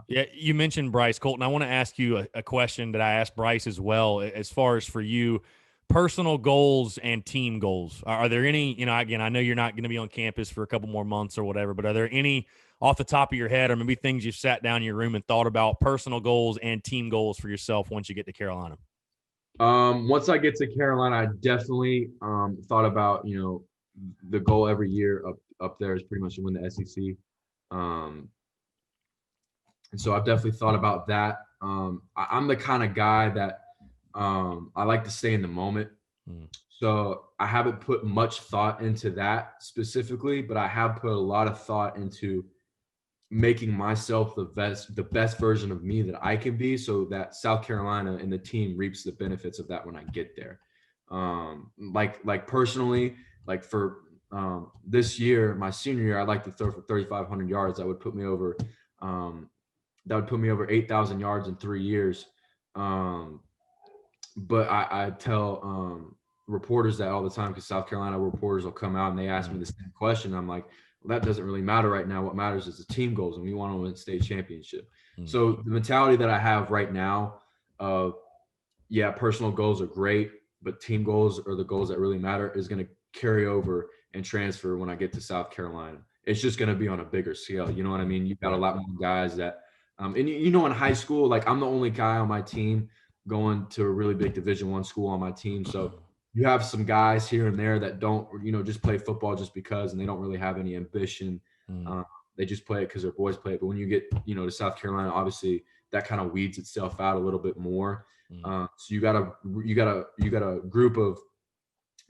Yeah, you mentioned Bryce Colton. I want to ask you a question that I asked Bryce as well. As far as for you, personal goals and team goals. Are there any? Again, I know you're not going to be on campus for a couple more months or whatever, but are there any off the top of your head, or maybe things you've sat down in your room and thought about personal goals and team goals for yourself once you get to Carolina? Once I get to Carolina, I definitely thought about, the goal every year up there is pretty much to win the SEC. Um, and so I've definitely thought about that. I'm the kind of guy that I like to stay in the moment. Mm, So I haven't put much thought into that specifically, but I have put a lot of thought into making myself the best version of me that I can be, so that South Carolina and the team reaps the benefits of that when I get there. Like personally, like for this year, my senior year, I'd like to throw for 3,500 yards. Um, that would put me over 8,000 yards in 3 years. Um, but I tell reporters that all the time, because South Carolina reporters will come out and they ask me mm, the same question. I'm like, well, that doesn't really matter right now. What matters is the team goals, and we want to win state championship. mm, So the mentality that I have right now of, yeah, personal goals are great, but team goals are the goals that really matter, is going to carry over and transfer when I get to South Carolina. It's just going to be on a bigger scale. You know what I mean? You've got a right. lot more guys that, and in high school, like I'm the only guy on my team going to a really big Division I school on my team. So you have some guys here and there that don't, just play football just because, and they don't really have any ambition. Mm, Uh, they just play it because their boys play it. But when you get, to South Carolina, obviously that kind of weeds itself out a little bit more. mm, So you got a group of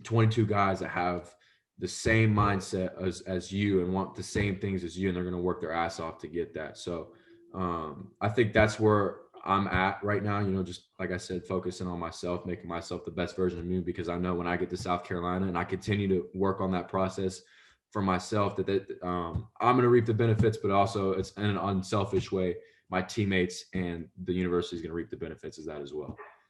22 guys that have the same mindset as you and want the same things as you, and they're going to work their ass off to get that. So I think that's where I'm at right now. Just like I said, focusing on myself, making myself the best version of me, because I know when I get to South Carolina and I continue to work on that process for myself, that I'm going to reap the benefits, but also it's in an unselfish way. My teammates and the university is going to reap the benefits of that as well.